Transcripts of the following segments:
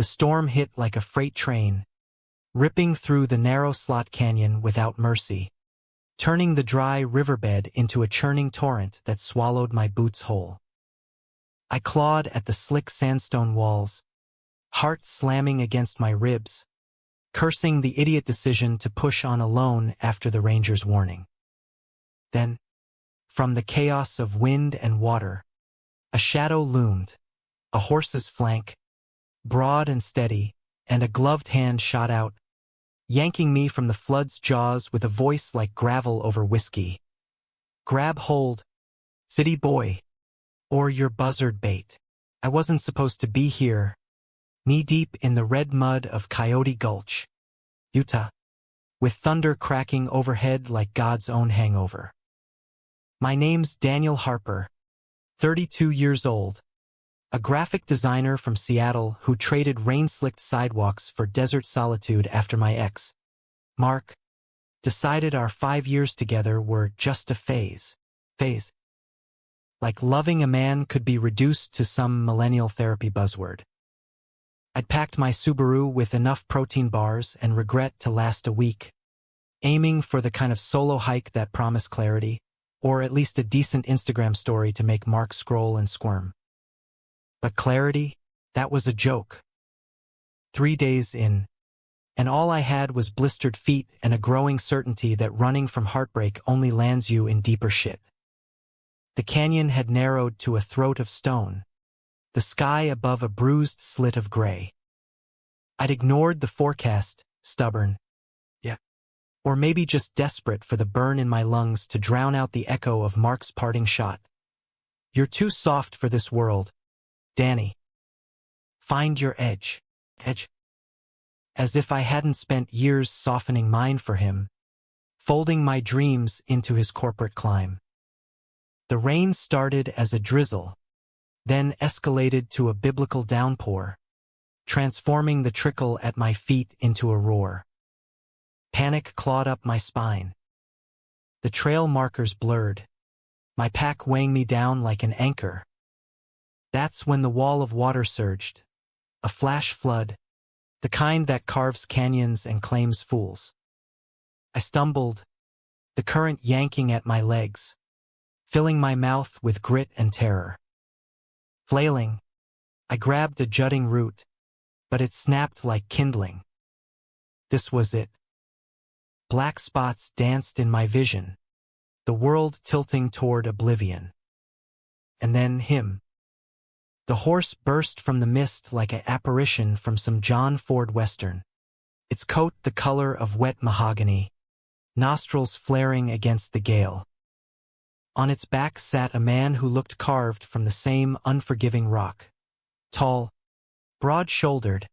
The storm hit like a freight train, ripping through the narrow slot canyon without mercy, turning the dry riverbed into a churning torrent that swallowed my boots whole. I clawed at the slick sandstone walls, heart slamming against my ribs, cursing the idiot decision to push on alone after the ranger's warning. Then, from the chaos of wind and water, a shadow loomed, a horse's flank, broad and steady, and a gloved hand shot out, yanking me from the flood's jaws with a voice like gravel over whiskey. Grab hold, city boy, or your buzzard bait. I wasn't supposed to be here, knee-deep in the red mud of Coyote Gulch, Utah, with thunder cracking overhead like God's own hangover. My name's Daniel Harper, 32 years old, a graphic designer from Seattle who traded rain-slicked sidewalks for desert solitude after my ex, Mark, decided our 5 years together were just a phase. Like loving a man could be reduced to some millennial therapy buzzword. I'd packed my Subaru with enough protein bars and regret to last a week, aiming for the kind of solo hike that promised clarity, or at least a decent Instagram story to make Mark scroll and squirm. But clarity? That was a joke. 3 days in, and all I had was blistered feet and a growing certainty that running from heartbreak only lands you in deeper shit. The canyon had narrowed to a throat of stone, the sky above a bruised slit of gray. I'd ignored the forecast, stubborn, or maybe just desperate for the burn in my lungs to drown out the echo of Mark's parting shot. You're too soft for this world, Danny. Find your edge. As if I hadn't spent years softening mine for him, folding my dreams into his corporate climb. The rain started as a drizzle, then escalated to a biblical downpour, transforming the trickle at my feet into a roar. Panic clawed up my spine. The trail markers blurred, my pack weighing me down like an anchor. That's when the wall of water surged, a flash flood, the kind that carves canyons and claims fools. I stumbled, the current yanking at my legs, filling my mouth with grit and terror. Flailing, I grabbed a jutting root, but it snapped like kindling. This was it. Black spots danced in my vision, the world tilting toward oblivion. And then him. The horse burst from the mist like an apparition from some John Ford Western, its coat the color of wet mahogany, nostrils flaring against the gale. On its back sat a man who looked carved from the same unforgiving rock, tall, broad-shouldered,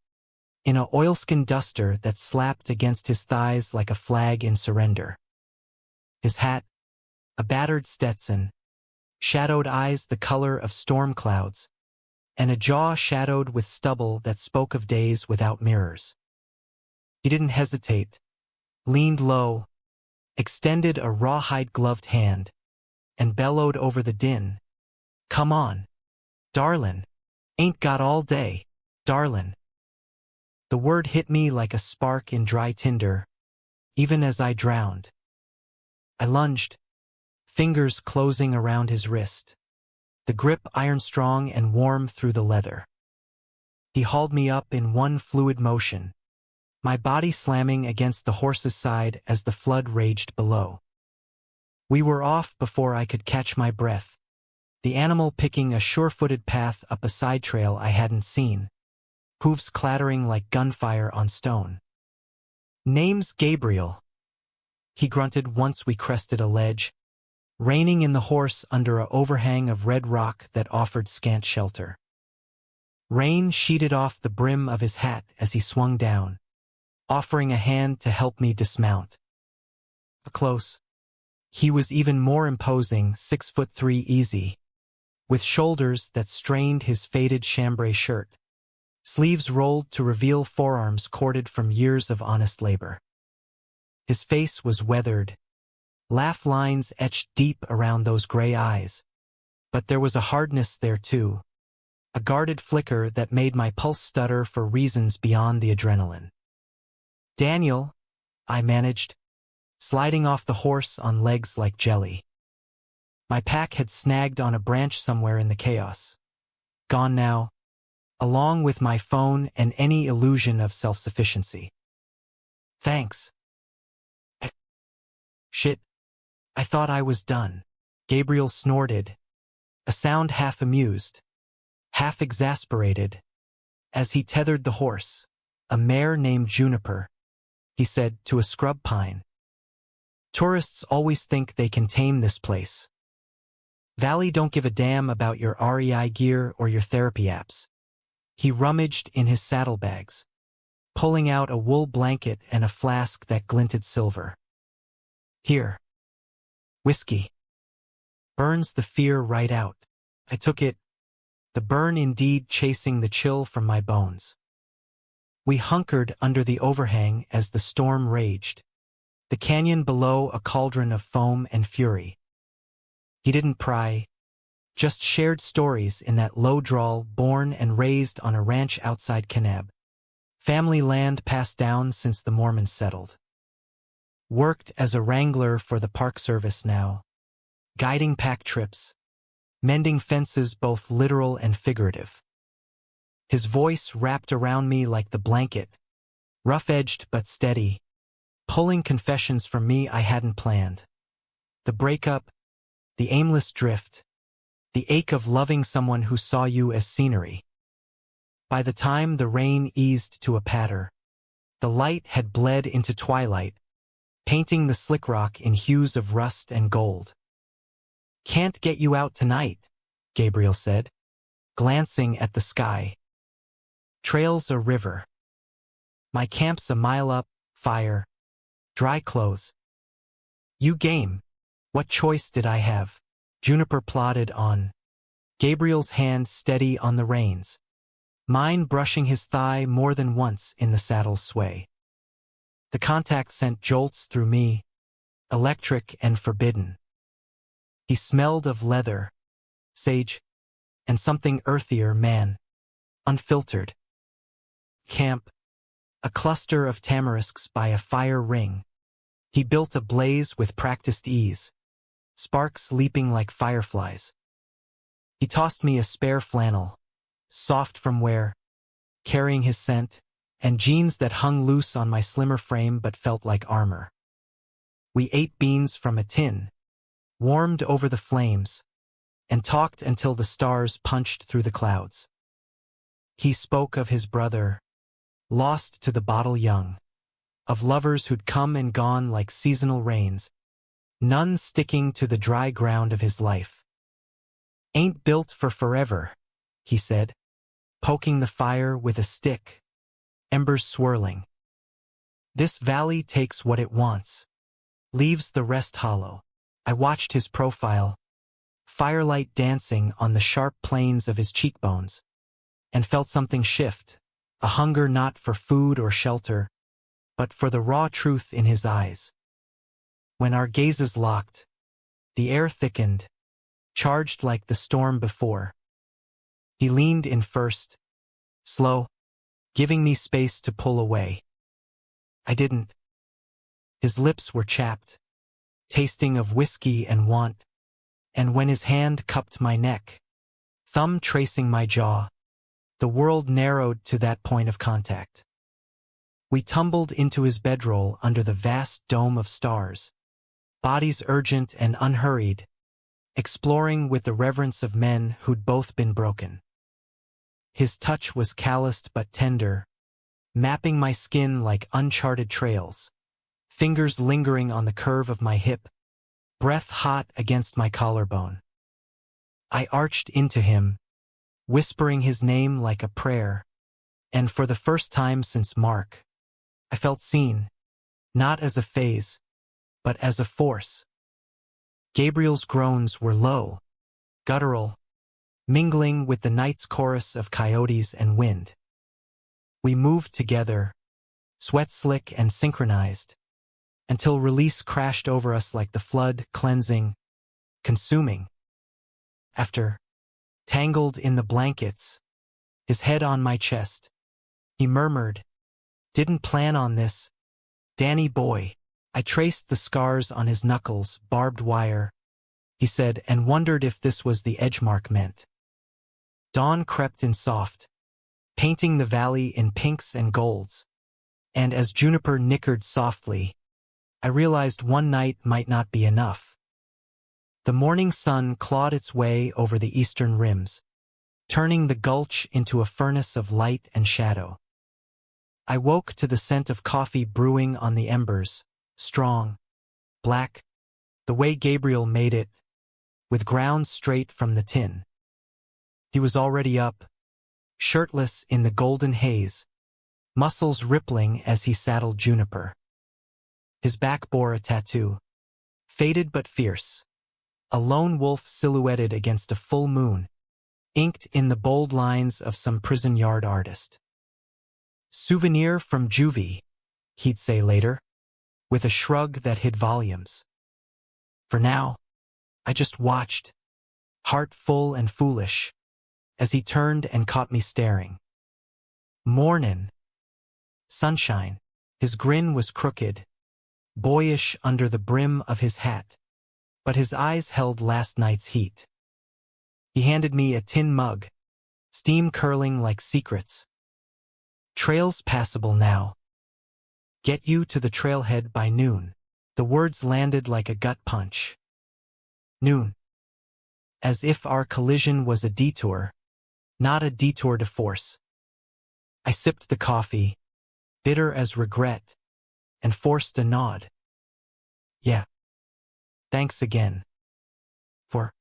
in a oilskin duster that slapped against his thighs like a flag in surrender. His hat, a battered Stetson, shadowed eyes the color of storm clouds, and a jaw shadowed with stubble that spoke of days without mirrors. He didn't hesitate, leaned low, extended a rawhide-gloved hand, and bellowed over the din. "Come on, darlin'. Ain't got all day, darlin'." The word hit me like a spark in dry tinder, even as I drowned. I lunged, fingers closing around his wrist, the grip iron-strong and warm through the leather. He hauled me up in one fluid motion, my body slamming against the horse's side as the flood raged below. We were off before I could catch my breath, the animal picking a sure-footed path up a side trail I hadn't seen, hooves clattering like gunfire on stone. "Name's Gabriel," he grunted once we crested a ledge, reining in the horse under a overhang of red rock that offered scant shelter. Rain sheeted off the brim of his hat as he swung down, offering a hand to help me dismount. Close, he was even more imposing, 6'3" easy, with shoulders that strained his faded chambray shirt, sleeves rolled to reveal forearms corded from years of honest labor. His face was weathered, laugh lines etched deep around those gray eyes, but there was a hardness there too, a guarded flicker that made my pulse stutter for reasons beyond the adrenaline. "Daniel," I managed, sliding off the horse on legs like jelly. My pack had snagged on a branch somewhere in the chaos. Gone now, along with my phone and any illusion of self-sufficiency. "Thanks." "Shit, I thought I was done." Gabriel snorted, a sound half amused, half exasperated, as he tethered the horse, a mare named Juniper, he said to a scrub pine. "Tourists always think they can tame this place. Valley don't give a damn about your REI gear or your therapy apps." He rummaged in his saddlebags, pulling out a wool blanket and a flask that glinted silver. "Here. Whiskey. Burns the fear right out." I took it, the burn indeed chasing the chill from my bones. We hunkered under the overhang as the storm raged, the canyon below a cauldron of foam and fury. He didn't pry, just shared stories in that low drawl, born and raised on a ranch outside Kanab. Family land passed down since the Mormons settled. Worked as a wrangler for the Park Service now, guiding pack trips, mending fences both literal and figurative. His voice wrapped around me like the blanket, rough-edged but steady, pulling confessions from me I hadn't planned. The breakup, the aimless drift, the ache of loving someone who saw you as scenery. By the time the rain eased to a patter, the light had bled into twilight, painting the slick rock in hues of rust and gold. "Can't get you out tonight," Gabriel said, glancing at the sky. "Trail's a river. My camp's a mile up, fire, dry clothes." "You game. What choice did I have?" Juniper plodded on, Gabriel's hand steady on the reins, mine brushing his thigh more than once in the saddle's sway. The contact sent jolts through me, electric and forbidden. He smelled of leather, sage, and something earthier, man, unfiltered. Camp, a cluster of tamarisks by a fire ring. He built a blaze with practiced ease, sparks leaping like fireflies. He tossed me a spare flannel, soft from wear, carrying his scent, and jeans that hung loose on my slimmer frame but felt like armor. We ate beans from a tin, warmed over the flames, and talked until the stars punched through the clouds. He spoke of his brother, lost to the bottle young, of lovers who'd come and gone like seasonal rains, none sticking to the dry ground of his life. "Ain't built for forever," he said, poking the fire with a stick, embers swirling. "This valley takes what it wants, leaves the rest hollow." I watched his profile, firelight dancing on the sharp planes of his cheekbones, and felt something shift, a hunger not for food or shelter, but for the raw truth in his eyes. When our gazes locked, the air thickened, charged like the storm before. He leaned in first, slow, giving me space to pull away. I didn't. His lips were chapped, tasting of whiskey and want, and when his hand cupped my neck, thumb tracing my jaw, the world narrowed to that point of contact. We tumbled into his bedroll under the vast dome of stars, bodies urgent and unhurried, exploring with the reverence of men who'd both been broken. His touch was calloused but tender, mapping my skin like uncharted trails, fingers lingering on the curve of my hip, breath hot against my collarbone. I arched into him, whispering his name like a prayer, and for the first time since Mark, I felt seen, not as a phase, but as a force. Gabriel's groans were low, guttural, mingling with the night's chorus of coyotes and wind. We moved together, sweat slick and synchronized, until release crashed over us like the flood, cleansing, consuming. After, tangled in the blankets, his head on my chest. He murmured, "Didn't plan on this, Danny boy." I traced the scars on his knuckles, barbed wire, he said, and wondered if this was the edge mark meant. Dawn crept in soft, painting the valley in pinks and golds, and as Juniper nickered softly, I realized one night might not be enough. The morning sun clawed its way over the eastern rims, turning the gulch into a furnace of light and shadow. I woke to the scent of coffee brewing on the embers, strong, black, the way Gabriel made it, with grounds straight from the tin. He was already up, shirtless in the golden haze, muscles rippling as he saddled Juniper. His back bore a tattoo, faded but fierce, a lone wolf silhouetted against a full moon, inked in the bold lines of some prison yard artist. "Souvenir from Juvie," he'd say later, with a shrug that hid volumes. For now, I just watched, heart full and foolish, as he turned and caught me staring. "Mornin'." Sunshine. His grin was crooked, boyish under the brim of his hat, but his eyes held last night's heat. He handed me a tin mug, steam curling like secrets. "Trail's passable now. Get you to the trailhead by noon." The words landed like a gut punch. Noon. As if our collision was a detour, not a detour de force. I sipped the coffee, bitter as regret, and forced a nod. "Yeah. Thanks again. For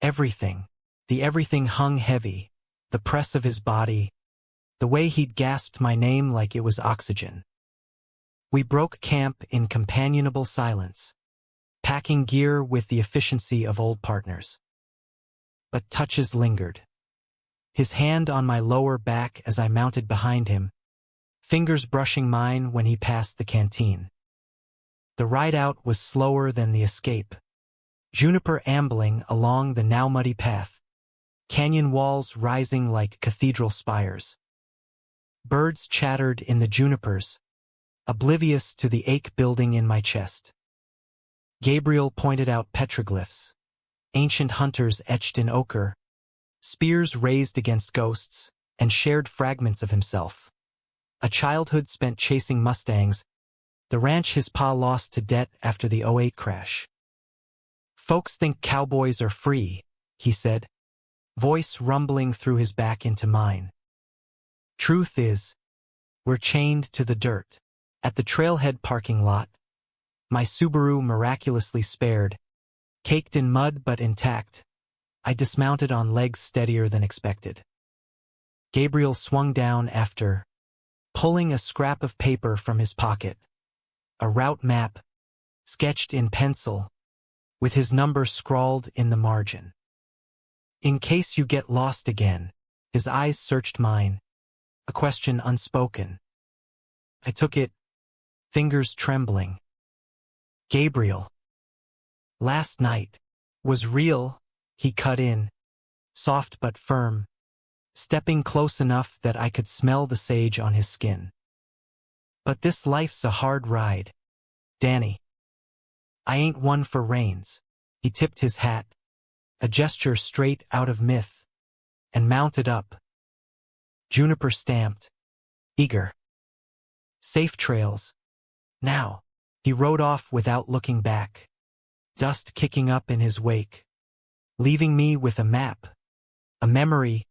everything." The everything hung heavy, the press of his body, the way he'd gasped my name like it was oxygen. We broke camp in companionable silence, packing gear with the efficiency of old partners. But touches lingered. His hand on my lower back as I mounted behind him, fingers brushing mine when he passed the canteen. The ride out was slower than the escape. Juniper ambling along the now muddy path, canyon walls rising like cathedral spires. Birds chattered in the junipers, oblivious to the ache building in my chest. Gabriel pointed out petroglyphs, ancient hunters etched in ochre, spears raised against ghosts, and shared fragments of himself. A childhood spent chasing mustangs, the ranch his pa lost to debt after the '08 crash. "Folks think cowboys are free," he said, voice rumbling through his back into mine. "Truth is, we're chained to the dirt." At the trailhead parking lot, my Subaru miraculously spared, caked in mud but intact, I dismounted on legs steadier than expected. Gabriel swung down after, pulling a scrap of paper from his pocket, a route map, sketched in pencil, with his number scrawled in the margin. "In case you get lost again." His eyes searched mine, a question unspoken. I took it, fingers trembling. "Gabriel, last night was real," he cut in, soft but firm, stepping close enough that I could smell the sage on his skin. "But this life's a hard ride, Danny. I ain't one for reins." He tipped his hat, a gesture straight out of myth, and mounted up. Juniper stamped, eager. "Safe trails. Now." He rode off without looking back, dust kicking up in his wake, leaving me with a map, a memory,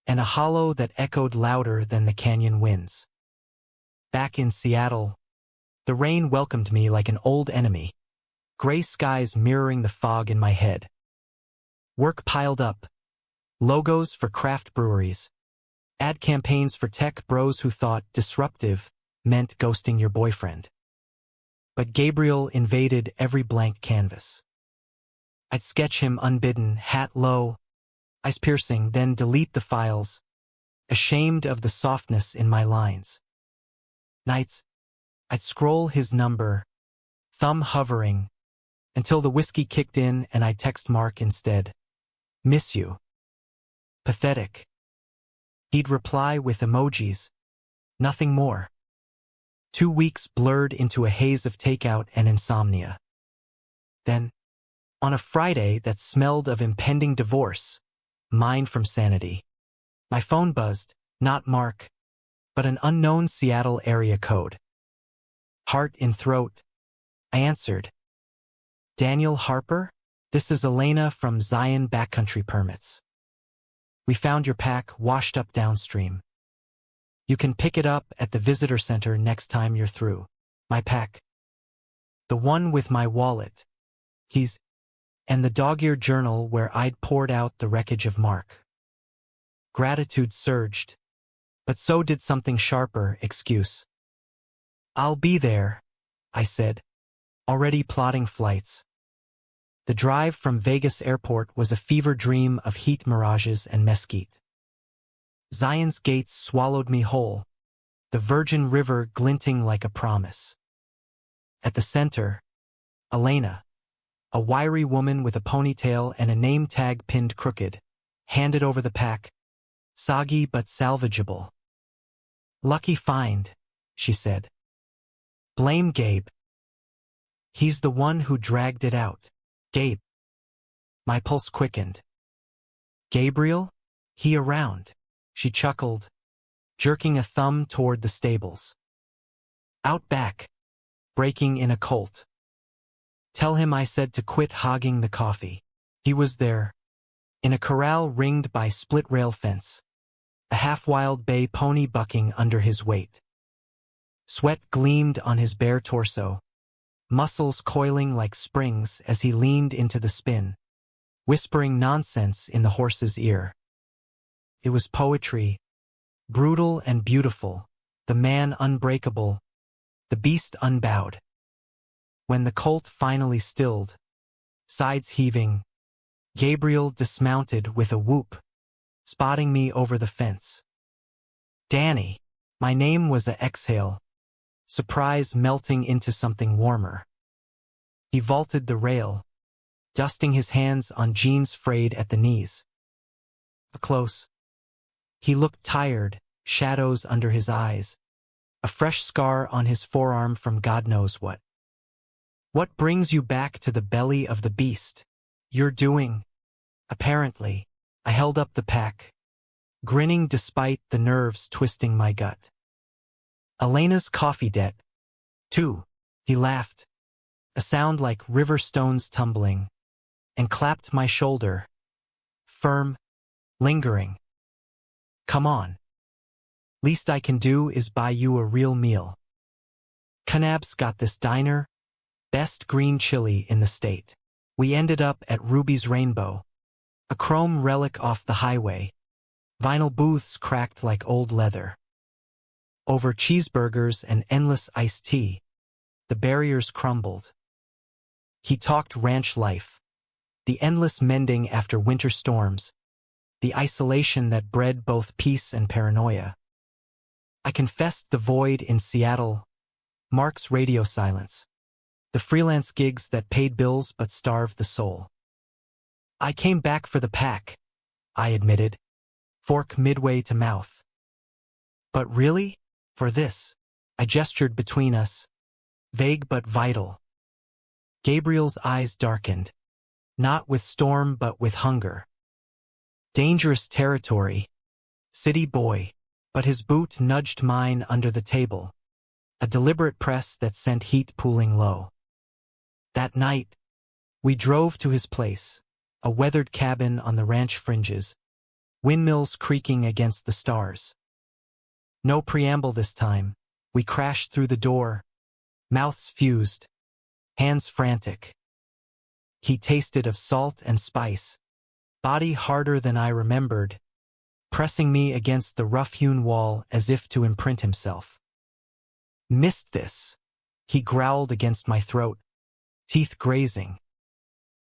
and a hollow that echoed louder than the canyon winds. Back in Seattle, the rain welcomed me like an old enemy, gray skies mirroring the fog in my head. Work piled up, logos for craft breweries, ad campaigns for tech bros who thought disruptive meant ghosting your boyfriend. But Gabriel invaded every blank canvas. I'd sketch him unbidden, hat low, eyes piercing, then delete the files, ashamed of the softness in my lines. Nights, I'd scroll his number, thumb hovering, until the whiskey kicked in and I'd text Mark instead. "Miss you." Pathetic. He'd reply with emojis, nothing more. 2 weeks blurred into a haze of takeout and insomnia. Then, on a Friday that smelled of impending divorce, mine from sanity, my phone buzzed, not Mark, but an unknown Seattle area code. Heart in throat, I answered. Daniel Harper? This is Elena from Zion Backcountry Permits. We found your pack washed up downstream. You can pick it up at the visitor center next time you're through. My pack. The one with my wallet. And the dog-eared journal where I'd poured out the wreckage of Mark. Gratitude surged, but so did something sharper, excuse. I'll be there, I said, already plotting flights. The drive from Vegas airport was a fever dream of heat mirages and mesquite. Zion's gates swallowed me whole, the Virgin River glinting like a promise. At the center, Elena, a wiry woman with a ponytail and a name tag pinned crooked, handed over the pack, soggy but salvageable. Lucky find, she said. Blame Gabe. He's the one who dragged it out. Gabe. My pulse quickened. Gabriel? He around? She chuckled, jerking a thumb toward the stables. Out back, breaking in a colt. Tell him I said to quit hogging the coffee. He was there, in a corral ringed by split-rail fence, a half-wild bay pony bucking under his weight. Sweat gleamed on his bare torso, muscles coiling like springs as he leaned into the spin, whispering nonsense in the horse's ear. It was poetry, brutal and beautiful, the man unbreakable, the beast unbowed. When the colt finally stilled, sides heaving, Gabriel dismounted with a whoop, spotting me over the fence. Danny, my name was a exhale, surprise melting into something warmer. He vaulted the rail, dusting his hands on jeans frayed at the knees. Close. He looked tired, shadows under his eyes, a fresh scar on his forearm from God knows what. What brings you back to the belly of the beast? You're doing. Apparently, I held up the pack, grinning despite the nerves twisting my gut. Elena's coffee debt. Too. He laughed, a sound like river stones tumbling, and clapped my shoulder. Firm, lingering. Come on. Least I can do is buy you a real meal. Kanab's got this diner, best green chili in the state. We ended up at Ruby's Rainbow, a chrome relic off the highway. Vinyl booths cracked like old leather. Over cheeseburgers and endless iced tea, the barriers crumbled. He talked ranch life, the endless mending after winter storms, the isolation that bred both peace and paranoia. I confessed the void in Seattle, Mark's radio silence, the freelance gigs that paid bills but starved the soul. I came back for the pack, I admitted, fork midway to mouth. But really? For this? I gestured between us, vague but vital. Gabriel's eyes darkened, not with storm but with hunger. Dangerous territory, city boy, but his boot nudged mine under the table, a deliberate press that sent heat pooling low. That night, we drove to his place, a weathered cabin on the ranch fringes, windmills creaking against the stars. No preamble this time. We crashed through the door, mouths fused, hands frantic. He tasted of salt and spice, body harder than I remembered, pressing me against the rough-hewn wall as if to imprint himself. Missed this, he growled against my throat, teeth grazing.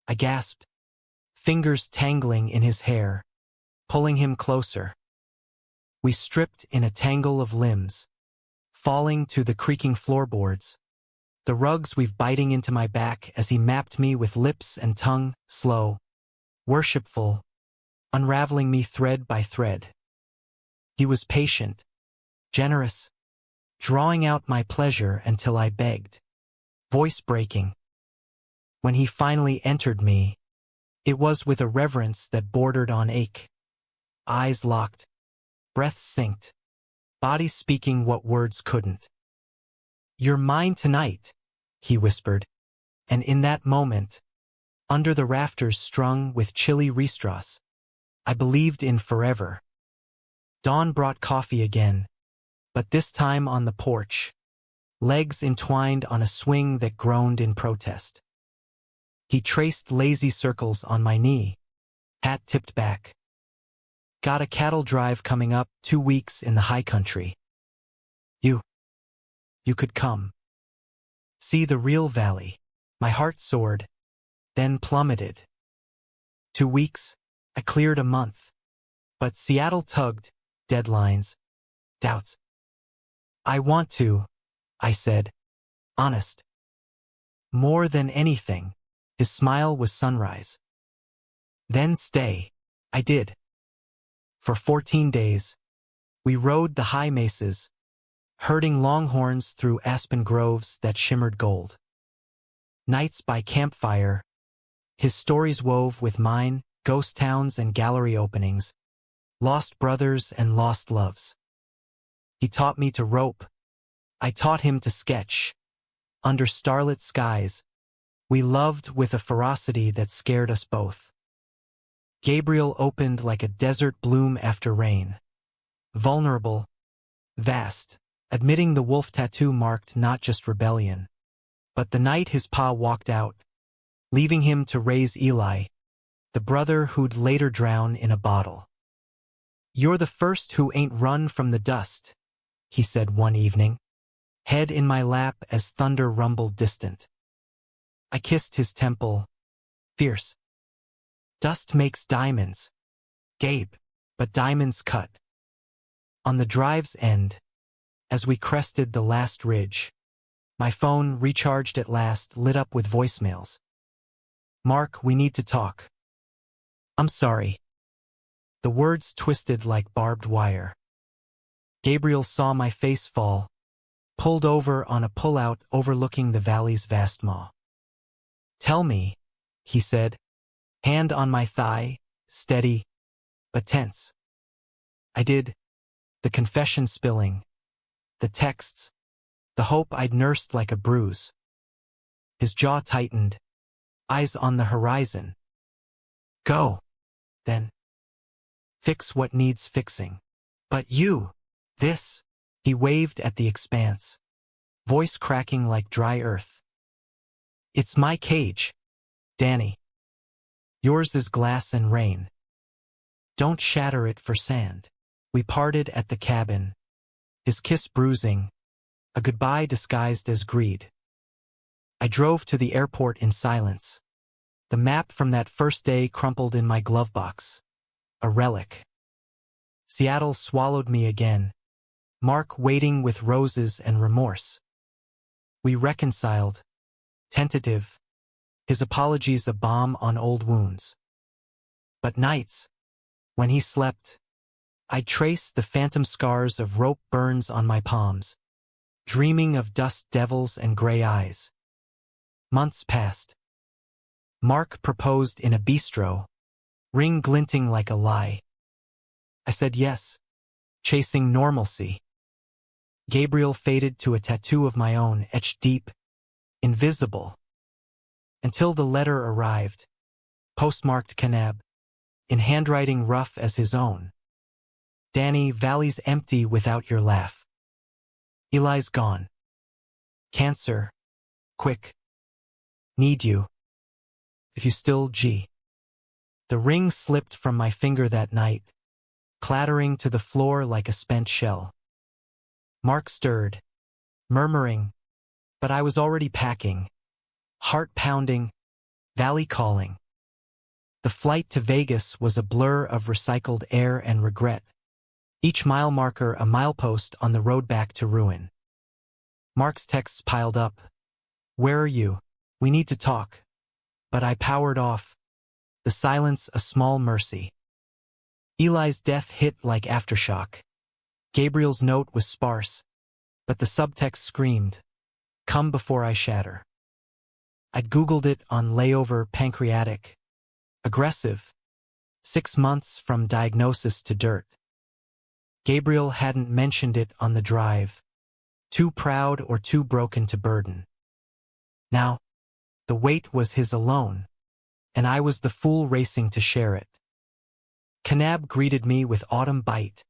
I gasped, fingers tangling in his hair, pulling him closer. We stripped in a tangle of limbs, falling to the creaking floorboards, the rugs weave biting into my back as he mapped me with lips and tongue, slow, worshipful, unraveling me thread by thread. He was patient, generous, drawing out my pleasure until I begged. Voice breaking. When he finally entered me, it was with a reverence that bordered on ache. Eyes locked, breath synced, body speaking what words couldn't. "You're mine tonight," he whispered, and in that moment, under the rafters strung with chilly restrass, I believed in forever. Dawn brought coffee again, but this time on the porch, legs entwined on a swing that groaned in protest. He traced lazy circles on my knee, hat tipped back. "Got a cattle drive coming up, 2 weeks in the high country. You could come. See the real valley." My heart soared, then plummeted. 2 weeks? I cleared a month. But Seattle tugged, deadlines, doubts. "I want to," I said, honest. More than anything, his smile was sunrise. "Then stay." I did. For 14 days, we rode the high mesas, herding longhorns through aspen groves that shimmered gold. Nights by campfire, his stories wove with mine, ghost towns and gallery openings, lost brothers and lost loves. He taught me to rope. I taught him to sketch. Under starlit skies, we loved with a ferocity that scared us both. Gabriel opened like a desert bloom after rain. Vulnerable, vast, admitting the wolf tattoo marked not just rebellion, but the night his pa walked out, leaving him to raise Eli, the brother who'd later drown in a bottle. "You're the first who ain't run from the dust," he said one evening, head in my lap as thunder rumbled distant. I kissed his temple, fierce. "Dust makes diamonds, Gabe, but diamonds cut." On the drive's end, as we crested the last ridge, my phone, recharged at last, lit up with voicemails. "Mark, we need to talk." "I'm sorry." The words twisted like barbed wire. Gabriel saw my face fall, pulled over on a pullout overlooking the valley's vast maw. "Tell me," he said, hand on my thigh, steady, but tense. I did, the confession spilling, the texts, the hope I'd nursed like a bruise. His jaw tightened, eyes on the horizon. "Go, then. Fix what needs fixing. But you, this," he waved at the expanse, voice cracking like dry earth. "It's my cage, Danny. Yours is glass and rain. Don't shatter it for sand." We parted at the cabin, his kiss bruising, a goodbye disguised as greed. I drove to the airport in silence, the map from that first day crumpled in my glove box, a relic. Seattle swallowed me again, Mark waiting with roses and remorse. We reconciled, tentative, his apologies a balm on old wounds. But nights, when he slept, I'd trace the phantom scars of rope burns on my palms, dreaming of dust devils and gray eyes. Months passed. Mark proposed in a bistro, ring glinting like a lie. I said yes, chasing normalcy. Gabriel faded to a tattoo of my own, etched deep, invisible. Until the letter arrived, postmarked Kanab, in handwriting rough as his own. "Danny, valley's empty without your laugh. Eli's gone. Cancer. Quick. Need you. If you still G." The ring slipped from my finger that night, clattering to the floor like a spent shell. Mark stirred, murmuring, but I was already packing, heart pounding, valley calling. The flight to Vegas was a blur of recycled air and regret, each mile marker a milepost on the road back to ruin. Mark's texts piled up. "Where are you? We need to talk." But I powered off, the silence a small mercy. Eli's death hit like aftershock, Gabriel's note was sparse, but the subtext screamed, "Come before I shatter." I'd Googled it on layover pancreatic. Aggressive. 6 months from diagnosis to dirt. Gabriel hadn't mentioned it on the drive. Too proud or too broken to burden. Now, the weight was his alone, and I was the fool racing to share it. Kanab greeted me with autumn bite.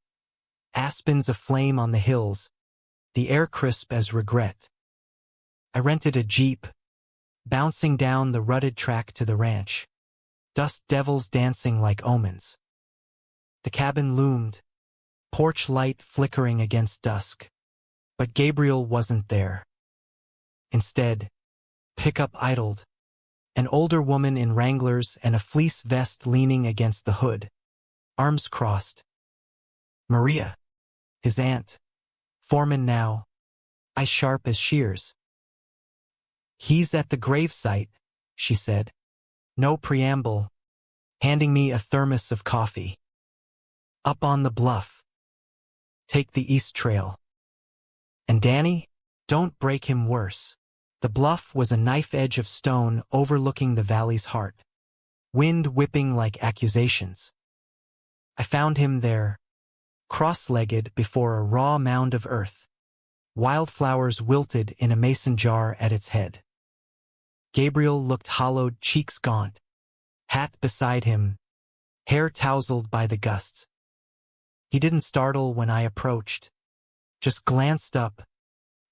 Aspens aflame on the hills, the air crisp as regret. I rented a jeep, bouncing down the rutted track to the ranch. Dust devils dancing like omens. The cabin loomed, porch light flickering against dusk. But Gabriel wasn't there. Instead, pickup idled, an older woman in Wranglers and a fleece vest leaning against the hood, arms crossed. Maria, his aunt, foreman now, eyes sharp as shears. "He's at the gravesite," she said. No preamble, handing me a thermos of coffee. "Up on the bluff. Take the East Trail. And Danny, don't break him worse." The bluff was a knife edge of stone overlooking the valley's heart, wind whipping like accusations. I found him there, cross-legged before a raw mound of earth, wildflowers wilted in a mason jar at its head. Gabriel looked hollowed, cheeks gaunt, hat beside him, hair tousled by the gusts. He didn't startle when I approached, just glanced up,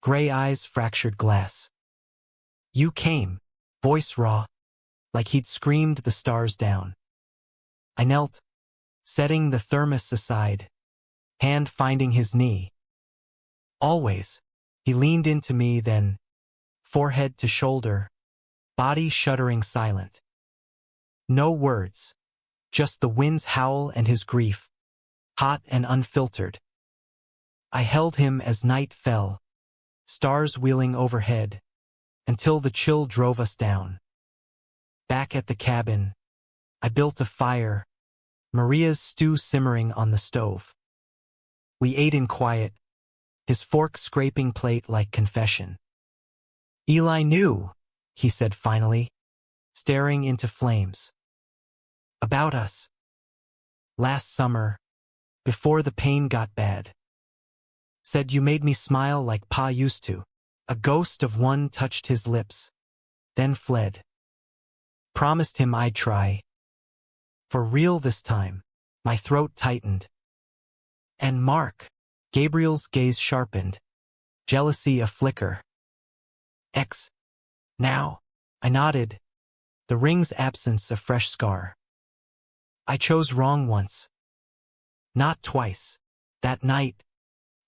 gray eyes fractured glass. "You came," voice raw, like he'd screamed the stars down. I knelt, setting the thermos aside, hand finding his knee. "Always." He leaned into me then, forehead to shoulder, body shuddering silent. No words, just the wind's howl and his grief, hot and unfiltered. I held him as night fell, stars wheeling overhead, until the chill drove us down. Back at the cabin, I built a fire, Maria's stew simmering on the stove. We ate in quiet, his fork scraping plate like confession. "Eli knew," he said finally, staring into flames. "About us. Last summer, before the pain got bad. Said you made me smile like Pa used to." A ghost of one touched his lips, then fled. Promised him I'd try. For real this time. My throat tightened. "And Mark." Gabriel's gaze sharpened, jealousy a flicker. "Ex. Now." I nodded, the ring's absence a fresh scar. "I chose wrong once. Not twice. That night,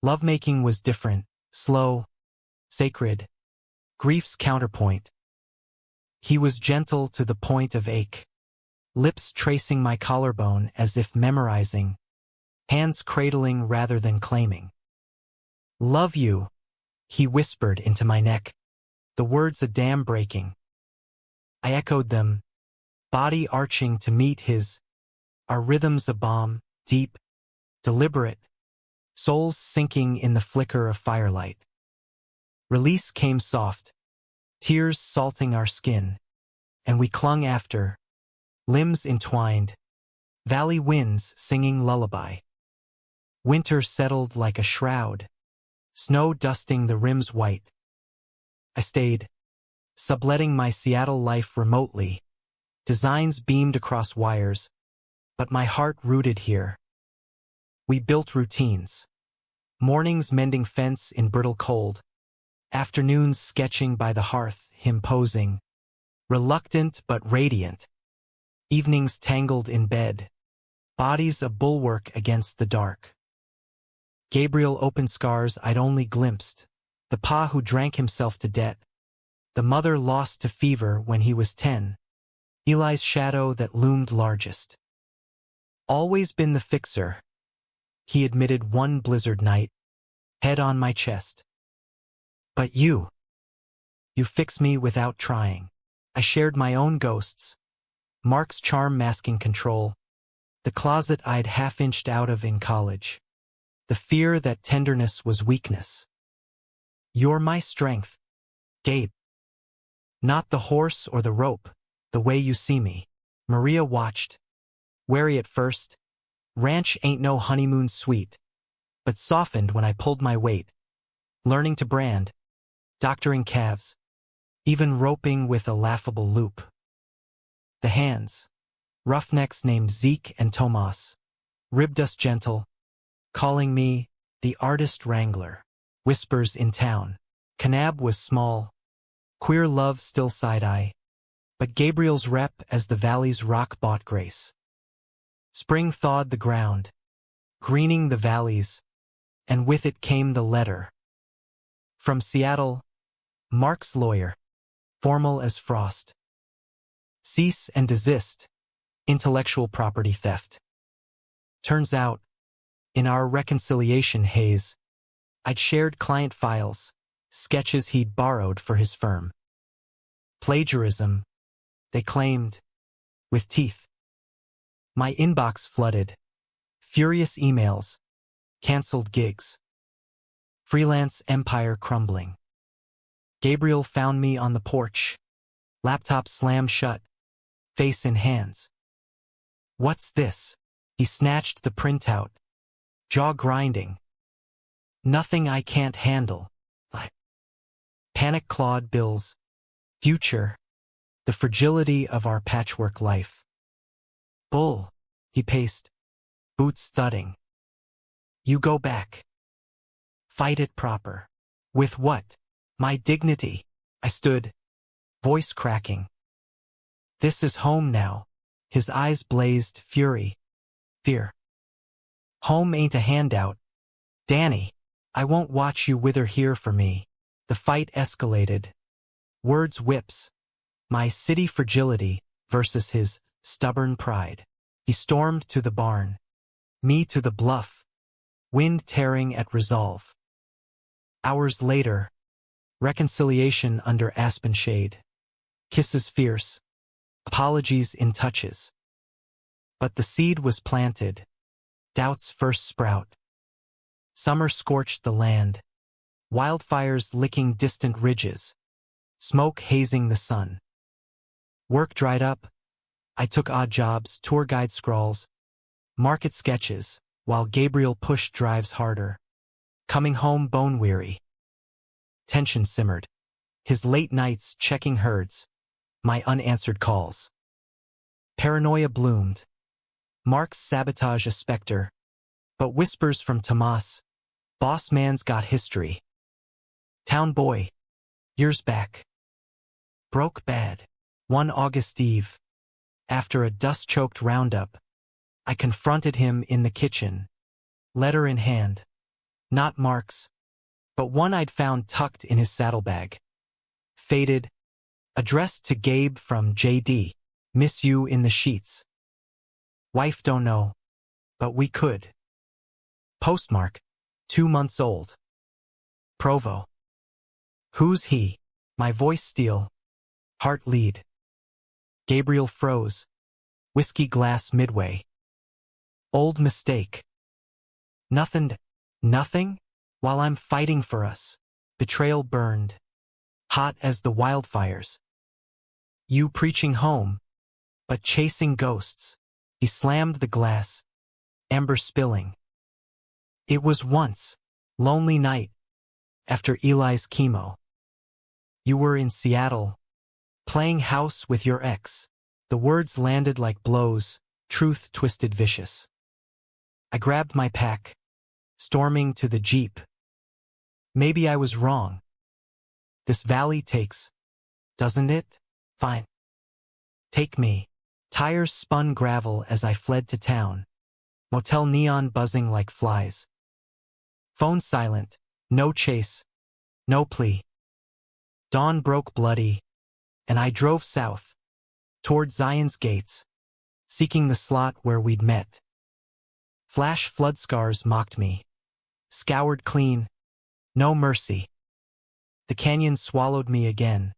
lovemaking was different, slow, sacred, grief's counterpoint. He was gentle to the point of ache, lips tracing my collarbone as if memorizing, hands cradling rather than claiming. "Love you," he whispered into my neck, the words a dam breaking. I echoed them, body arching to meet his, our rhythms a balm, deep, deliberate, souls sinking in the flicker of firelight. Release came soft, tears salting our skin, and we clung after, limbs entwined, valley winds singing lullaby. Winter settled like a shroud, snow dusting the rims white. I stayed, subletting my Seattle life remotely. Designs beamed across wires, but my heart rooted here. We built routines. Mornings mending fence in brittle cold. Afternoons sketching by the hearth, him posing. Reluctant but radiant. Evenings tangled in bed. Bodies a bulwark against the dark. Gabriel opened scars I'd only glimpsed. The pa who drank himself to debt. The mother lost to fever when he was 10. Eli's shadow that loomed largest. Always been the fixer, he admitted one blizzard night, head on my chest. But you fix me without trying. I shared my own ghosts, Mark's charm masking control, the closet I'd half-inched out of in college. the fear that tenderness was weakness. You're my strength, Gabe. Not the horse or the rope, the way you see me. Maria watched, wary at first. Ranch ain't no honeymoon suite, but softened when I pulled my weight, learning to brand, doctoring calves, even roping with a laughable loop. The hands, roughnecks named Zeke and Tomas, ribbed us gentle, calling me the artist wrangler. Whispers in town. Kanab was small, queer love still side-eye, but Gabriel's rep as the valley's rock-bought grace. Spring thawed the ground, greening the valleys, and with it came the letter. From Seattle, Mark's lawyer, formal as frost. Cease and desist, intellectual property theft. Turns out, in our reconciliation haze, I'd shared client files, sketches he'd borrowed for his firm. Plagiarism, they claimed, with teeth. My inbox flooded. Furious emails, canceled gigs. Freelance empire crumbling. Gabriel found me on the porch. Laptop slammed shut, face in hands. What's this? He snatched the printout, jaw grinding. Nothing I can't handle. Panic-clawed bills. Future. The fragility of our patchwork life. Bull, he paced, boots thudding. You go back. Fight it proper. With what? My dignity. I stood, voice cracking. This is home now. His eyes blazed fury, fear. Home ain't a handout. Danny, I won't watch you wither here for me. The fight escalated. Words whips. My city fragility versus his stubborn pride. He stormed to the barn. Me to the bluff. Wind tearing at resolve. Hours later, reconciliation under aspen shade. Kisses fierce. Apologies in touches. But the seed was planted. Doubt's first sprout. Summer scorched the land. Wildfires licking distant ridges. Smoke hazing the sun. Work dried up. I took odd jobs, tour guide scrawls, market sketches, while Gabriel pushed drives harder. Coming home bone-weary. Tension simmered. His late nights checking herds. My unanswered calls. Paranoia bloomed. Mark's sabotage a specter. But whispers from Tomas. Boss man's got history. Town boy. Years back. Broke bad. One August Eve. After a dust-choked roundup, I confronted him in the kitchen. Letter in hand. Not Mark's, but one I'd found tucked in his saddlebag. Faded. Addressed to Gabe from JD. Miss you in the sheets. Wife don't know, but we could. Postmark. 2 months old. Provo. Who's he? My voice steel. Heart lead. Gabriel froze. Whiskey glass midway. Old mistake. Nothing? While I'm fighting for us. Betrayal burned. Hot as the wildfires. You preaching home, but chasing ghosts. He slammed the glass. Amber spilling. It was once. Lonely night. After Eli's chemo. You were in Seattle. Playing house with your ex. The words landed like blows, truth twisted vicious. I grabbed my pack, storming to the Jeep. Maybe I was wrong. This valley takes, doesn't it? Fine. Take me. Tires spun gravel as I fled to town. Motel neon buzzing like flies. Phone silent, no chase, no plea. Dawn broke bloody, and I drove south, toward Zion's gates, seeking the slot where we'd met. Flash flood scars mocked me. Scoured clean, no mercy. The canyon swallowed me again,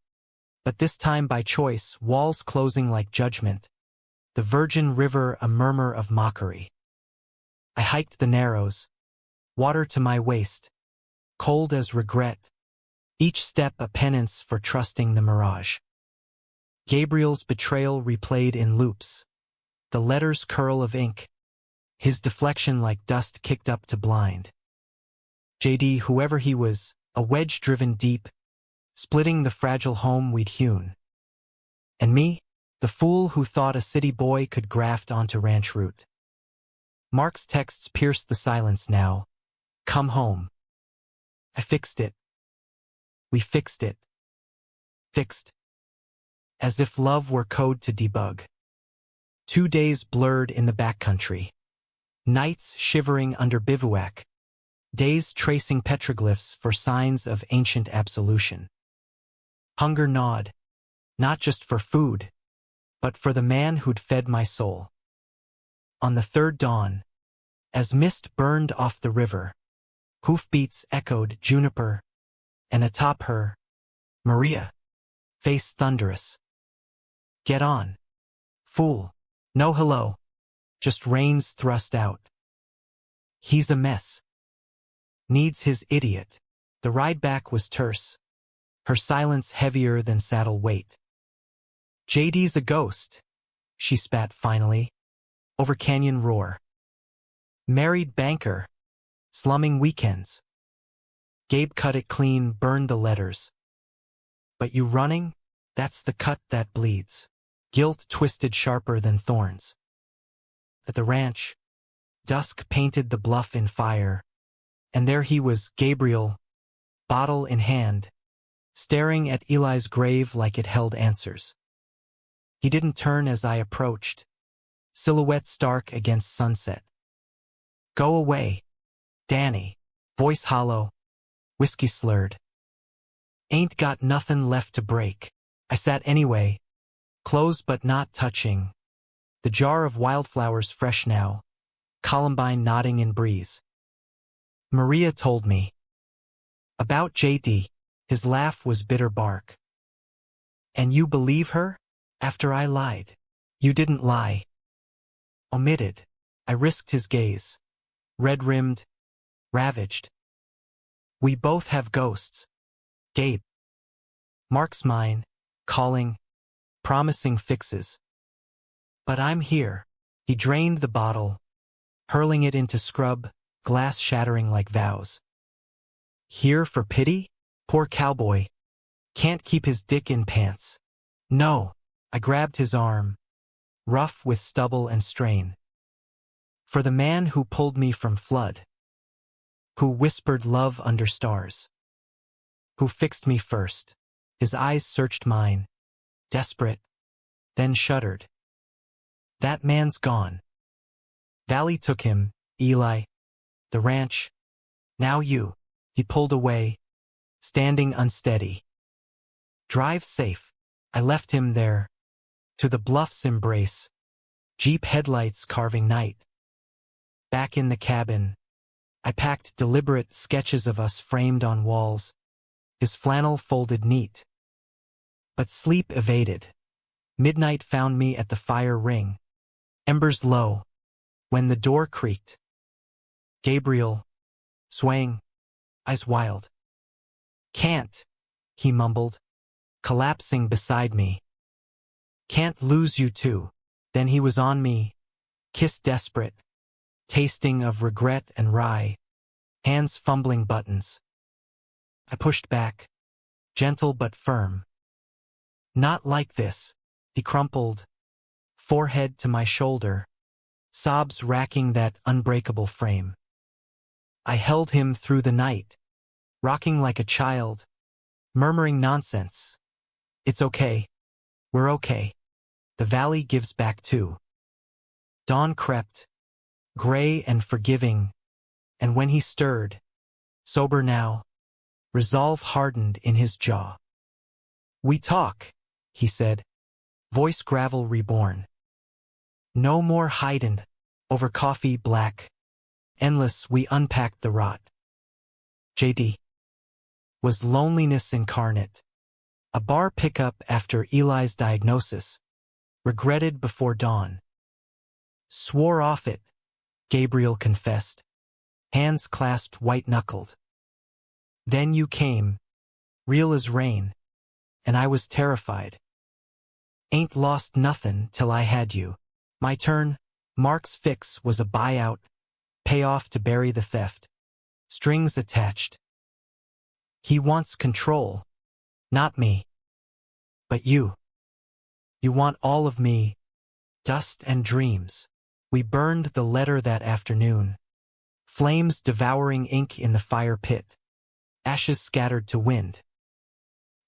but this time by choice, walls closing like judgment, the virgin river a murmur of mockery. I hiked the narrows, water to my waist, cold as regret, each step a penance for trusting the mirage. Gabriel's betrayal replayed in loops, the letters curl of ink, his deflection like dust kicked up to blind. JD, whoever he was, a wedge driven deep, splitting the fragile home we'd hewn. And me, the fool who thought a city boy could graft onto ranch root. Mark's texts pierced the silence now. Come home. I fixed it. We fixed it. Fixed. As if love were code to debug. 2 days blurred in the backcountry. Nights shivering under bivouac. Days tracing petroglyphs for signs of ancient absolution. Hunger gnawed, not just for food, but for the man who'd fed my soul. On the third dawn, as mist burned off the river, hoofbeats echoed juniper, and atop her, Maria, face thunderous. Get on, fool, no hello, just reins thrust out. He's a mess. Needs his idiot. The ride back was terse, her silence heavier than saddle weight. JD's a ghost, she spat finally, over canyon roar. Married banker, slumming weekends. Gabe cut it clean, burned the letters. But you running? That's the cut that bleeds. Guilt twisted sharper than thorns. At the ranch, dusk painted the bluff in fire, and there he was, Gabriel, bottle in hand, staring at Eli's grave like it held answers. He didn't turn as I approached, silhouette stark against sunset. Go away, Danny, voice hollow, whiskey slurred. Ain't got nothin' left to break. I sat anyway, closed but not touching, the jar of wildflowers fresh now, columbine nodding in breeze. Maria told me about JD, his laugh was bitter bark. And you believe her? After I lied. You didn't lie. Omitted. I risked his gaze. Red-rimmed. Ravaged. We both have ghosts. Gabe. Mark's mine. Calling. Promising fixes. But I'm here. He drained the bottle, hurling it into scrub, glass shattering like vows. Here for pity? Poor cowboy. Can't keep his dick in pants. No. I grabbed his arm, rough with stubble and strain. For the man who pulled me from flood, who whispered love under stars, who fixed me first. His eyes searched mine, desperate, then shuddered. That man's gone. Valley took him, Eli, the ranch. Now you. He pulled away, standing unsteady. Drive safe. I left him there, to the bluff's embrace, Jeep headlights carving night. Back in the cabin, I packed deliberate sketches of us framed on walls, his flannel folded neat. But sleep evaded. Midnight found me at the fire ring, embers low, when the door creaked. Gabriel, swaying, eyes wild. Can't, he mumbled, collapsing beside me. Can't lose you too. Then he was on me, kiss desperate, tasting of regret and rye, hands fumbling buttons. I pushed back, gentle but firm. Not like this, he crumpled, forehead to my shoulder, sobs racking that unbreakable frame. I held him through the night, rocking like a child, murmuring nonsense. It's okay. We're okay. The valley gives back too. Dawn crept, gray and forgiving, and when he stirred, sober now, resolve hardened in his jaw. We talk, he said, voice gravel reborn. No more hiding, over coffee black. Endless we unpacked the rot. JD. Was loneliness incarnate. A bar pickup after Eli's diagnosis. Regretted before dawn. Swore off it, Gabriel confessed. hands clasped white-knuckled. Then you came, real as rain, and I was terrified. Ain't lost nothin' till I had you. My turn, Mark's fix was a buyout, payoff to bury the theft. Strings attached. He wants control, not me. But you. You want all of me, dust and dreams. We burned the letter that afternoon. Flames devouring ink in the fire pit. Ashes scattered to wind.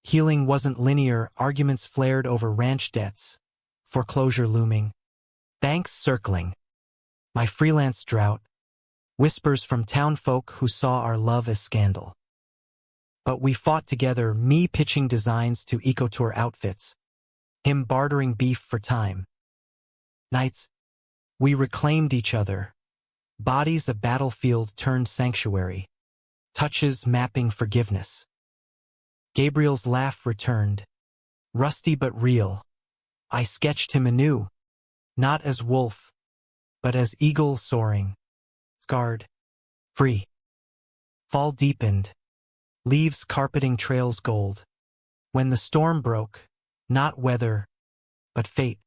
Healing wasn't linear, arguments flared over ranch debts. Foreclosure looming. Banks circling. My freelance drought. Whispers from townfolk who saw our love as scandal. But we fought together, me pitching designs to ecotour outfits. Him bartering beef for time. Nights, we reclaimed each other. Bodies a battlefield turned sanctuary. Touches mapping forgiveness. Gabriel's laugh returned. Rusty but real. I sketched him anew. Not as wolf, but as eagle soaring. Scarred. Free. Fall deepened. Leaves carpeting trails gold. When the storm broke, not weather, but fate.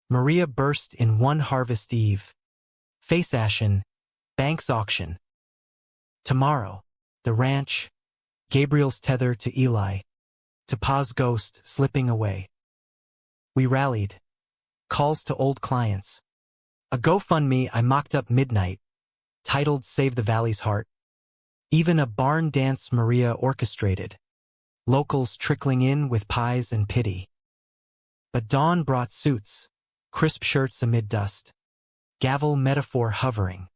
Maria burst in one harvest eve. Face ashen, banks auction. Tomorrow, the ranch, Gabriel's tether to Eli, to Pa's ghost slipping away. We rallied. Calls to old clients. A GoFundMe I mocked up midnight, titled Save the Valley's Heart. Even a barn dance Maria orchestrated. Locals trickling in with pies and pity. But dawn brought suits, crisp shirts amid dust. Gavel metaphor hovering.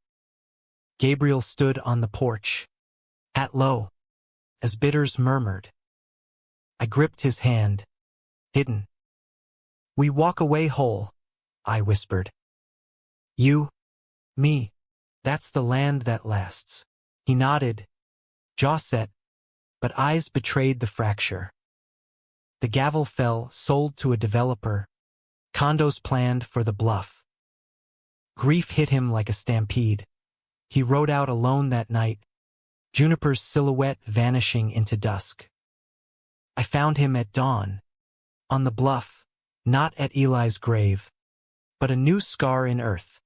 Gabriel stood on the porch, hat low, as bidders murmured. I gripped his hand, hidden. We walk away whole, I whispered. You, me, that's the land that lasts. He nodded, jaw set, but eyes betrayed the fracture. The gavel fell, sold to a developer. Condos planned for the bluff. Grief hit him like a stampede. He rode out alone that night, Juniper's silhouette vanishing into dusk. I found him at dawn, on the bluff, not at Eli's grave, but a new scar in earth,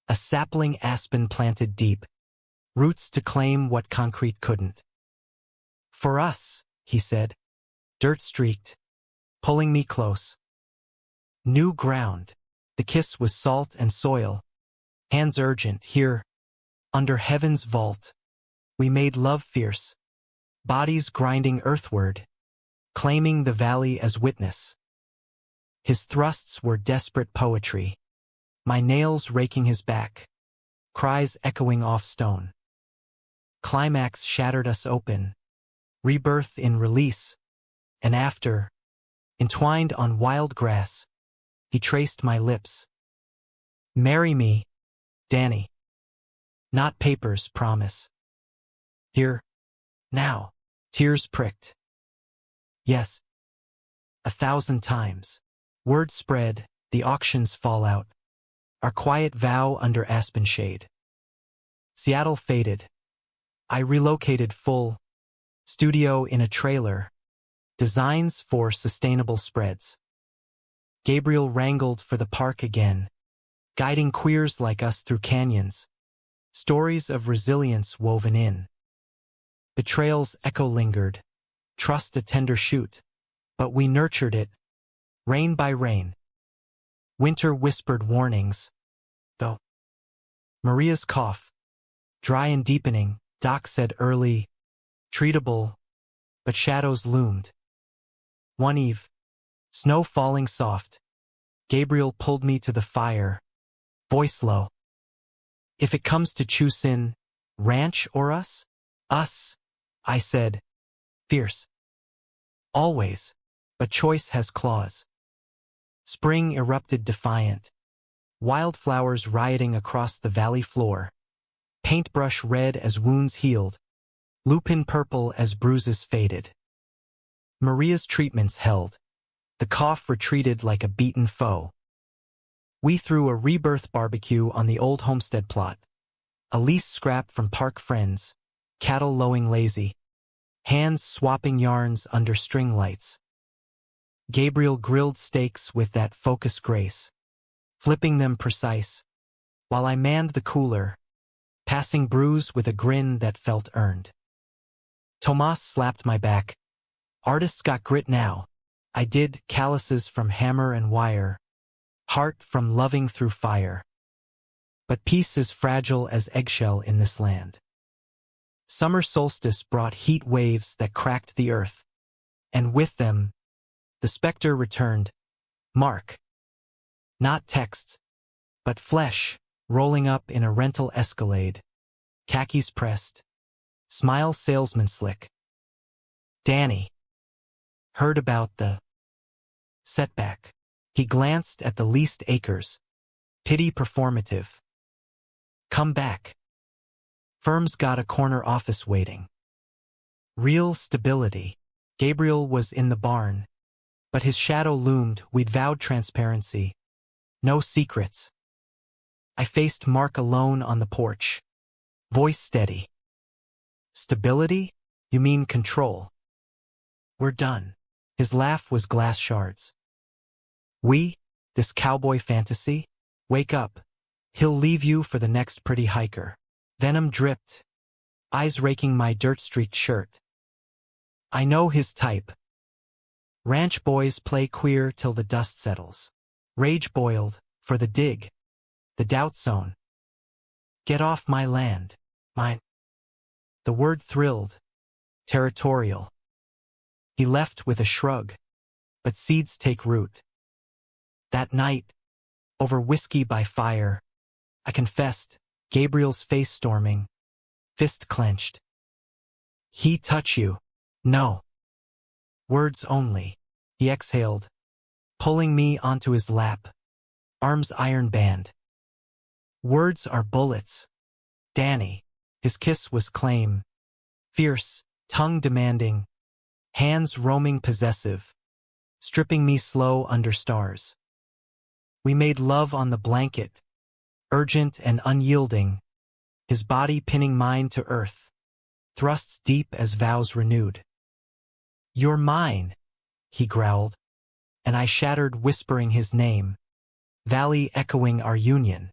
a sapling aspen planted deep, roots to claim what concrete couldn't. For us, he said, dirt-streaked, pulling me close. New ground, the kiss was salt and soil, hands urgent, here, under heaven's vault. We made love fierce, bodies grinding earthward, claiming the valley as witness. His thrusts were desperate poetry, my nails raking his back, cries echoing off stone. Climax shattered us open, rebirth in release, and after, entwined on wild grass, he traced my lips. Marry me, Danny. Not papers, promise. Here, now, tears pricked. Yes, 1,000 times. Word spread, the auctions fall out. Our quiet vow under aspen shade. Seattle faded. I relocated full. Studio in a trailer. Designs for sustainable spreads. Gabriel wrangled for the park again. Guiding queers like us through canyons. Stories of resilience woven in. Betrayal's echo lingered. Trust a tender shoot. But we nurtured it. Rain by rain. Winter whispered warnings. Though. Maria's cough. Dry and deepening, Doc said early. Treatable. But shadows loomed. One eve. Snow falling soft. Gabriel pulled me to the fire. Voice low. If it comes to choosin', ranch or us? Us, I said. Fierce. Always. But choice has claws. Spring erupted defiant. Wildflowers rioting across the valley floor. Paintbrush red as wounds healed. Lupin purple as bruises faded. Maria's treatments held. The cough retreated like a beaten foe. We threw a rebirth barbecue on the old homestead plot. A lease scrap from park friends, cattle lowing lazy, hands swapping yarns under string lights. Gabriel grilled steaks with that focused grace, flipping them precise, while I manned the cooler, passing brews with a grin that felt earned. Tomas slapped my back. Artists got grit now. I did, calluses from hammer and wire, heart from loving through fire. But peace is fragile as eggshell in this land. Summer solstice brought heat waves that cracked the earth, and with them, the specter returned. Mark. Not texts, but flesh, rolling up in a rental Escalade, khakis pressed, smile salesman slick. Danny. Heard about the setback. He glanced at the leased acres. Pity performative. Come back. Firm's got a corner office waiting. Real stability. Gabriel was in the barn, but his shadow loomed. We'd vowed transparency. No secrets. I faced Mark alone on the porch. Voice steady. Stability? You mean control? We're done. His laugh was glass shards. This cowboy fantasy? Wake up. He'll leave you for the next pretty hiker. Venom dripped, eyes raking my dirt-streaked shirt. I know his type. Ranch boys play queer till the dust settles. Rage boiled, for the dig. The doubt zone. Get off my land. Mine. The word thrilled. Territorial. He left with a shrug. But seeds take root. That night, over whiskey by fire, I confessed, Gabriel's face storming, fist clenched. He touch you? No. Words only. He exhaled, pulling me onto his lap, arms iron band. Words are bullets. Danny. His kiss was claim. Fierce, tongue demanding, hands roaming possessive, stripping me slow under stars. We made love on the blanket, urgent and unyielding, his body pinning mine to earth, thrusts deep as vows renewed. You're mine, he growled, and I shattered whispering his name, valley echoing our union.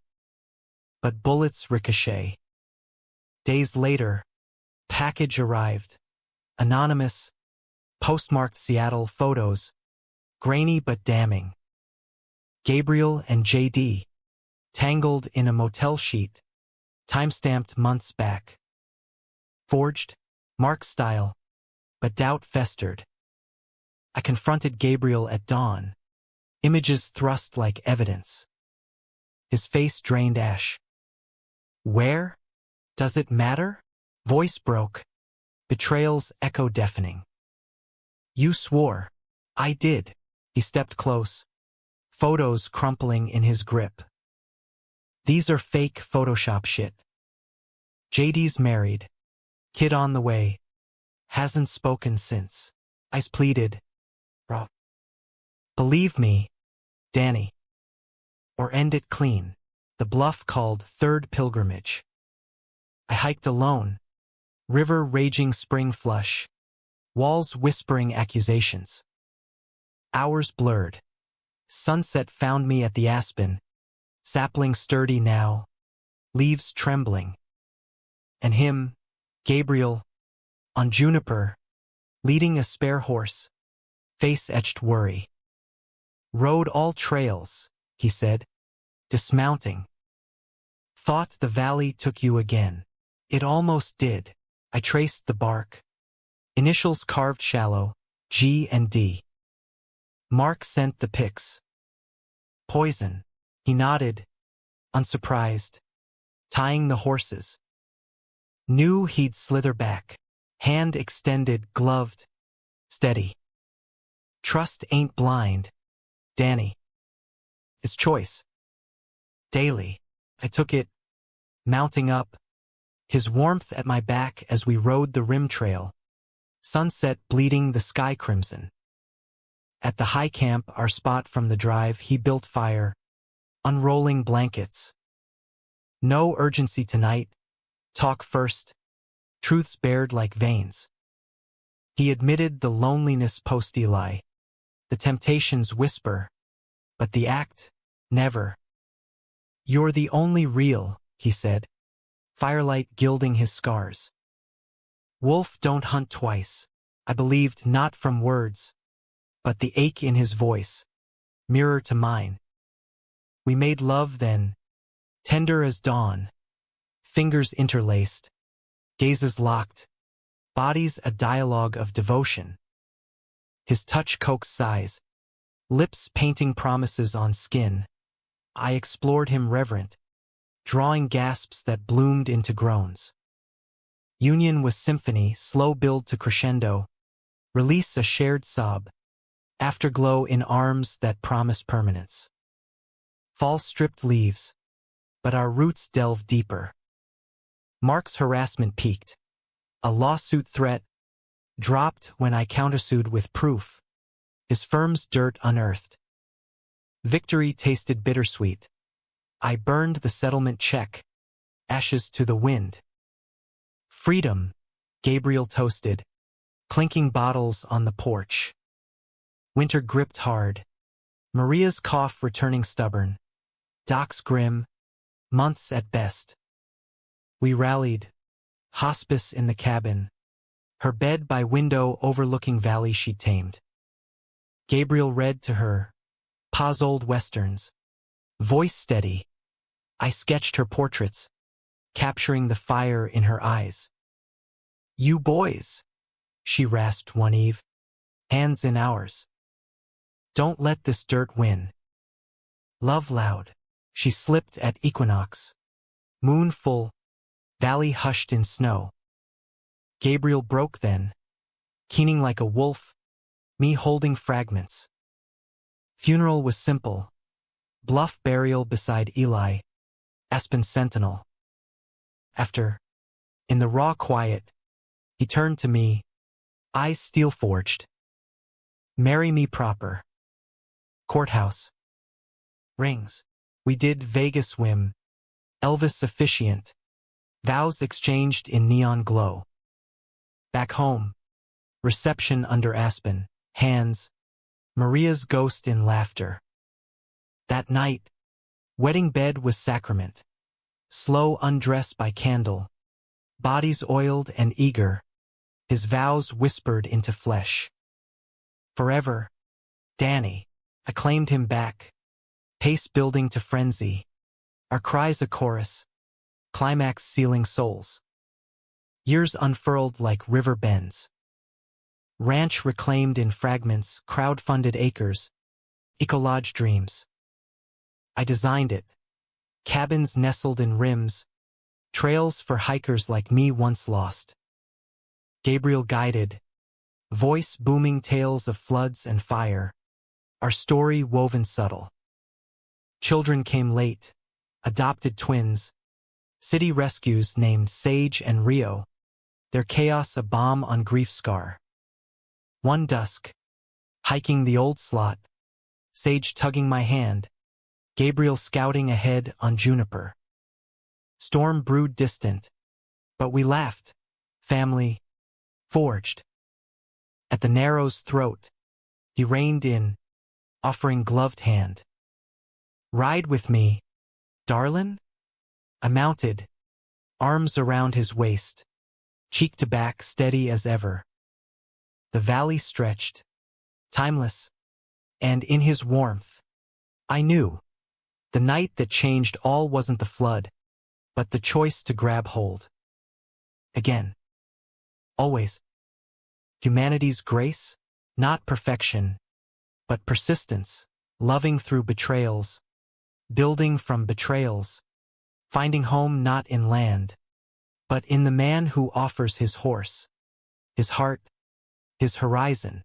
But bullets ricochet. Days later, package arrived, anonymous, postmarked Seattle photos, grainy but damning. Gabriel and JD, tangled in a motel sheet, time-stamped months back. Forged, Mark style, but doubt festered. I confronted Gabriel at dawn, images thrust like evidence. His face drained ash. Where? Does it matter? Voice broke, betrayal's echo deafening. You swore. I did. He stepped close, photos crumpling in his grip. These are fake Photoshop shit. JD's married, kid on the way, hasn't spoken since. I pleaded. Bro. Believe me, Danny. Or end it clean. The bluff called Third Pilgrimage. I hiked alone, river raging spring flush, walls whispering accusations. Hours blurred. Sunset found me at the aspen, sapling sturdy now, leaves trembling. And him, Gabriel, on juniper, leading a spare horse, face-etched worry. Rode all trails, he said, dismounting. Thought the valley took you again. It almost did. I traced the bark. Initials carved shallow, G and D. Mark sent the pics. Poison. He nodded, unsurprised, tying the horses. Knew he'd slither back, hand extended, gloved, steady. Trust ain't blind, Danny. It's choice. Daily, I took it, mounting up, his warmth at my back as we rode the rim trail, sunset bleeding the sky crimson. At the high camp, our spot from the drive, he built fire, unrolling blankets. No urgency tonight, talk first, truths bared like veins. He admitted the loneliness post-Eli, the temptations whisper, but the act, never. You're the only real, he said, firelight gilding his scars. Wolf don't hunt twice, I believed not from words, but the ache in his voice, mirror to mine. We made love then, tender as dawn, fingers interlaced, gazes locked, bodies a dialogue of devotion. His touch coaxed sighs, lips painting promises on skin. I explored him reverent, drawing gasps that bloomed into groans. Union was symphony, slow build to crescendo, release a shared sob, afterglow in arms that promise permanence. Fall stripped leaves, but our roots delve deeper. Mark's harassment peaked. A lawsuit threat dropped when I countersued with proof. His firm's dirt unearthed. Victory tasted bittersweet. I burned the settlement check, ashes to the wind. Freedom, Gabriel toasted, clinking bottles on the porch. Winter gripped hard. Maria's cough returning stubborn. Doc's grim, months at best. We rallied, hospice in the cabin, her bed by window overlooking valley she tamed. Gabriel read to her, Pa's old westerns, voice steady. I sketched her portraits, capturing the fire in her eyes. You boys, she rasped one eve, hands in ours. Don't let this dirt win. Love loud, she slipped at equinox. Moon full, valley hushed in snow. Gabriel broke then, keening like a wolf, me holding fragments. Funeral was simple, bluff burial beside Eli, aspen sentinel. After, in the raw quiet, he turned to me, eyes steel-forged. Marry me proper. Courthouse. Rings. We did Vegas swim. Elvis officiant. Vows exchanged in neon glow. Back home. Reception under aspen. Hands. Maria's ghost in laughter. That night, wedding bed was sacrament. Slow undress by candle. Bodies oiled and eager. His vows whispered into flesh. Forever. Danny. I claimed him back. Pace building to frenzy. Our cries a chorus. Climax sealing souls. Years unfurled like river bends. Ranch reclaimed in fragments, crowd-funded acres. Ecolodge dreams. I designed it. Cabins nestled in rims. Trails for hikers like me once lost. Gabriel guided. Voice booming tales of floods and fire. Our story woven subtle. Children came late. Adopted twins. City rescues named Sage and Rio. Their chaos a balm on grief scar. One dusk. Hiking the old slot. Sage tugging my hand. Gabriel scouting ahead on Juniper. Storm brewed distant. But we laughed. Family. Forged. At the Narrow's throat. He reined in, offering gloved hand. Ride with me, darlin'? I mounted, arms around his waist, cheek to back steady as ever. The valley stretched, timeless, and in his warmth, I knew, the night that changed all wasn't the flood, but the choice to grab hold. Again. Always. Humanity's grace, not perfection, but persistence, loving through betrayals, building from betrayals, finding home not in land, but in the man who offers his horse, his heart, his horizon.